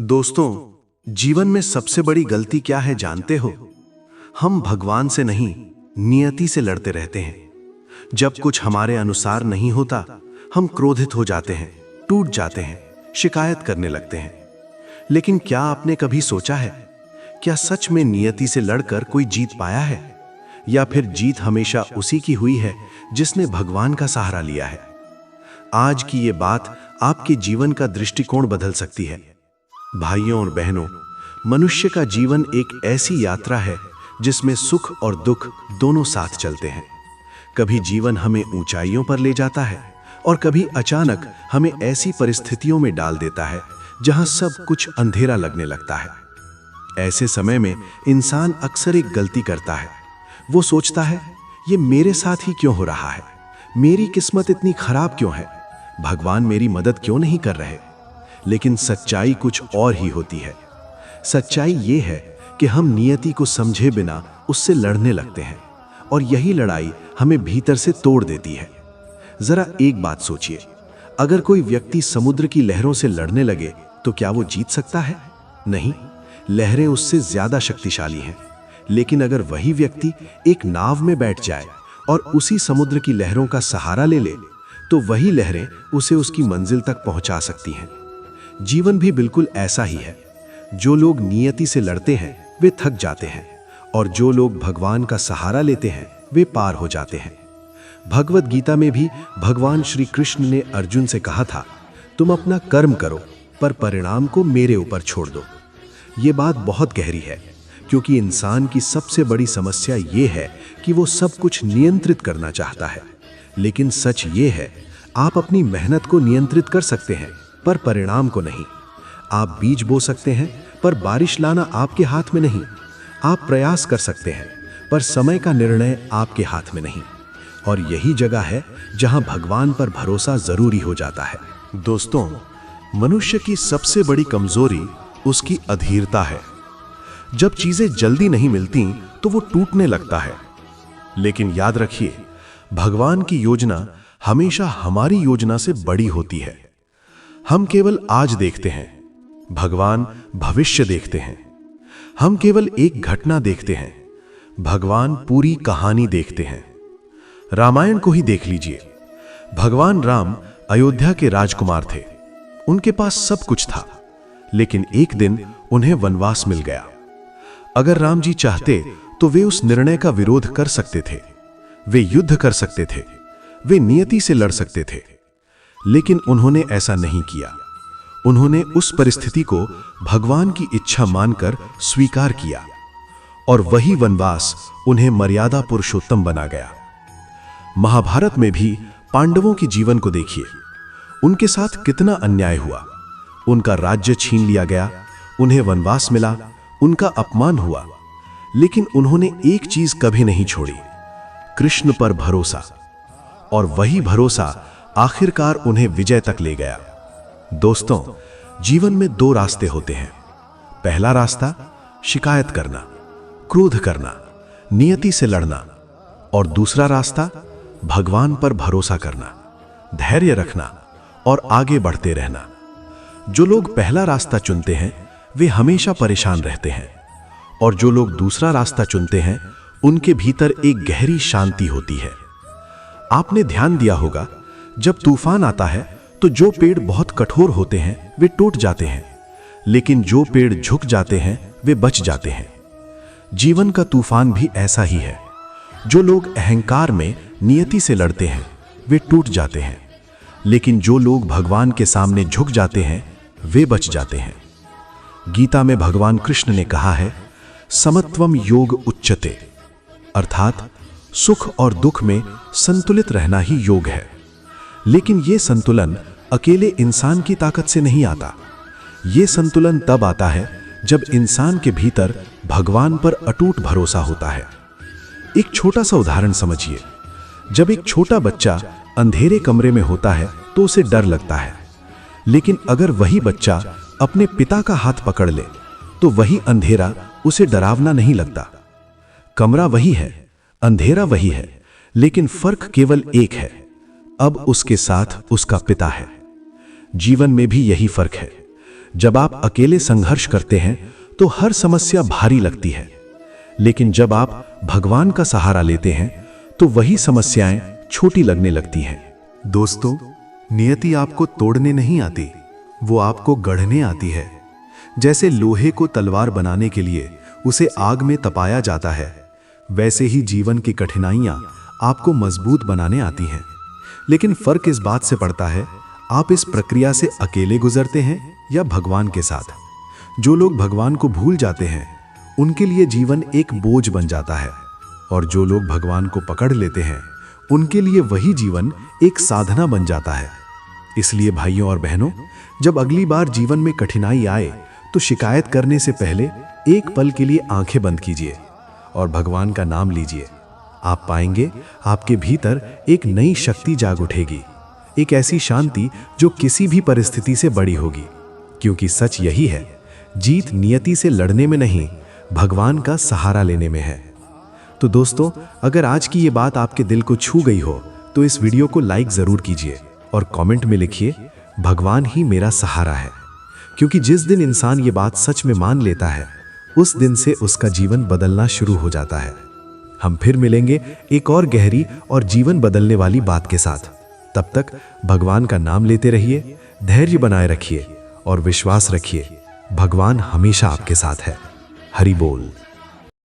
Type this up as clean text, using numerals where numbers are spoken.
दोस्तों, जीवन में सबसे बड़ी गलती क्या है जानते हो? हम भगवान से नहीं, नियति से लड़ते रहते हैं। जब कुछ हमारे अनुसार नहीं होता, हम क्रोधित हो जाते हैं, टूट जाते हैं, शिकायत करने लगते हैं। लेकिन क्या आपने कभी सोचा है, क्या सच में नियति से लड़कर कोई जीत पाया है? या फिर जीत हमेशा उसी की हुई है जिसने भगवान का सहारा लिया है? आज की ये बात आपके जीवन का दृष्टिकोण बदल सकती है। भाइयों और बहनों, मनुष्य का जीवन एक ऐसी यात्रा है जिसमें सुख और दुख दोनों साथ चलते हैं। कभी जीवन हमें ऊंचाइयों पर ले जाता है और कभी अचानक हमें ऐसी परिस्थितियों में डाल देता है जहां सब कुछ अंधेरा लगने लगता है। ऐसे समय में इंसान अक्सर एक गलती करता है। वो सोचता है, ये मेरे साथ ही क्यों हो रहा है? मेरी किस्मत इतनी खराब क्यों है? भगवान मेरी मदद क्यों नहीं कर रहे? लेकिन सच्चाई कुछ और ही होती है। सच्चाई ये है कि हम नियति को समझे बिना उससे लड़ने लगते हैं और यही लड़ाई हमें भीतर से तोड़ देती है। जरा एक बात सोचिए, अगर कोई व्यक्ति समुद्र की लहरों से लड़ने लगे तो क्या वो जीत सकता है? नहीं, लहरें उससे ज्यादा शक्तिशाली हैं। लेकिन अगर वही व्यक्ति एक नाव में बैठ जाए और उसी समुद्र की लहरों का सहारा ले ले, तो वही लहरें उसे उसकी मंजिल तक पहुंचा सकती हैं। जीवन भी बिल्कुल ऐसा ही है। जो लोग नियति से लड़ते हैं वे थक जाते हैं और जो लोग भगवान का सहारा लेते हैं वे पार हो जाते हैं। भगवद गीता में भी भगवान श्री कृष्ण ने अर्जुन से कहा था, तुम अपना कर्म करो पर परिणाम को मेरे ऊपर छोड़ दो। ये बात बहुत गहरी है, क्योंकि इंसान की सबसे बड़ी समस्या ये है कि वो सब कुछ नियंत्रित करना चाहता है। लेकिन सच ये है, आप अपनी मेहनत को नियंत्रित कर सकते हैं पर परिणाम को नहीं। आप बीज बो सकते हैं पर बारिश लाना आपके हाथ में नहीं। आप प्रयास कर सकते हैं पर समय का निर्णय आपके हाथ में नहीं। और यही जगह है जहां भगवान पर भरोसा जरूरी हो जाता है। दोस्तों, मनुष्य की सबसे बड़ी कमजोरी उसकी अधीरता है। जब चीजें जल्दी नहीं मिलती तो वो टूटने लगता है। लेकिन याद रखिए, भगवान की योजना हमेशा हमारी योजना से बड़ी होती है। हम केवल आज देखते हैं, भगवान भविष्य देखते हैं। हम केवल एक घटना देखते हैं, भगवान पूरी कहानी देखते हैं। रामायण को ही देख लीजिए। भगवान राम अयोध्या के राजकुमार थे। उनके पास सब कुछ था, लेकिन एक दिन उन्हें वनवास मिल गया। अगर राम जी चाहते तो वे उस निर्णय का विरोध कर सकते थे, वे युद्ध कर सकते थे, वे नियति से लड़ सकते थे। लेकिन उन्होंने ऐसा नहीं किया। उन्होंने उस परिस्थिति को भगवान की इच्छा मानकर स्वीकार किया और वही वनवास उन्हें मर्यादा पुरुषोत्तम बना गया। महाभारत में भी पांडवों के जीवन को देखिए। उनके साथ कितना अन्याय हुआ। उनका राज्य छीन लिया गया, उन्हें वनवास मिला, उनका अपमान हुआ। लेकिन उन्होंने एक चीज कभी नहीं छोड़ी, कृष्ण पर भरोसा। और वही भरोसा आखिरकार उन्हें विजय तक ले गया। दोस्तों, जीवन में दो रास्ते होते हैं। पहला रास्ता शिकायत करना, क्रोध करना, नियति से लड़ना। और दूसरा रास्ता भगवान पर भरोसा करना, धैर्य रखना और आगे बढ़ते रहना। जो लोग पहला रास्ता चुनते हैं वे हमेशा परेशान रहते हैं, और जो लोग दूसरा रास्ता चुनते हैं उनके भीतर एक गहरी शांति होती है। आपने ध्यान दिया होगा, जब तूफान आता है तो जो पेड़ बहुत कठोर होते हैं वे टूट जाते हैं, लेकिन जो पेड़ झुक जाते हैं वे बच जाते हैं। जीवन का तूफान भी ऐसा ही है। जो लोग अहंकार में नियति से लड़ते हैं वे टूट जाते हैं, लेकिन जो लोग भगवान के सामने झुक जाते हैं वे बच जाते हैं। गीता में भगवान कृष्ण ने कहा है, समत्वम योग उच्यते, अर्थात सुख और दुख में संतुलित रहना ही योग है। लेकिन यह संतुलन अकेले इंसान की ताकत से नहीं आता। यह संतुलन तब आता है जब इंसान के भीतर भगवान पर अटूट भरोसा होता है। एक छोटा सा उदाहरण समझिए। जब एक छोटा बच्चा अंधेरे कमरे में होता है तो उसे डर लगता है, लेकिन अगर वही बच्चा अपने पिता का हाथ पकड़ ले तो वही अंधेरा उसे डरावना नहीं लगता। कमरा वही है, अंधेरा वही है, लेकिन फर्क केवल एक है, अब उसके साथ उसका पिता है। जीवन में भी यही फर्क है। जब आप अकेले संघर्ष करते हैं तो हर समस्या भारी लगती है, लेकिन जब आप भगवान का सहारा लेते हैं तो वही समस्याएं छोटी लगने लगती हैं। दोस्तों, नियति आपको तोड़ने नहीं आती, वो आपको गढ़ने आती है। जैसे लोहे को तलवार बनाने के लिए उसे आग में तपाया जाता है, वैसे ही जीवन की कठिनाइयां आपको मजबूत बनाने आती हैं। लेकिन फर्क इस बात से पड़ता है, आप इस प्रक्रिया से अकेले गुजरते हैं या भगवान के साथ। जो लोग भगवान को भूल जाते हैं उनके लिए जीवन एक बोझ बन जाता है, और जो लोग भगवान को पकड़ लेते हैं उनके लिए वही जीवन एक साधना बन जाता है। इसलिए भाइयों और बहनों, जब अगली बार जीवन में कठिनाई आए तो शिकायत करने से पहले एक पल के लिए आंखें बंद कीजिए और भगवान का नाम लीजिए। आप पाएंगे आपके भीतर एक नई शक्ति जाग उठेगी, एक ऐसी शांति जो किसी भी परिस्थिति से बड़ी होगी। क्योंकि सच यही है, जीत नियति से लड़ने में नहीं, भगवान का सहारा लेने में है। तो दोस्तों, अगर आज की ये बात आपके दिल को छू गई हो तो इस वीडियो को लाइक जरूर कीजिए और कमेंट में लिखिए, भगवान ही मेरा सहारा है। क्योंकि जिस दिन इंसान ये बात सच में मान लेता है, उस दिन से उसका जीवन बदलना शुरू हो जाता है। हम फिर मिलेंगे एक और गहरी और जीवन बदलने वाली बात के साथ। तब तक भगवान का नाम लेते रहिए, धैर्य बनाए रखिए और विश्वास रखिए, भगवान हमेशा आपके साथ है। हरि बोल।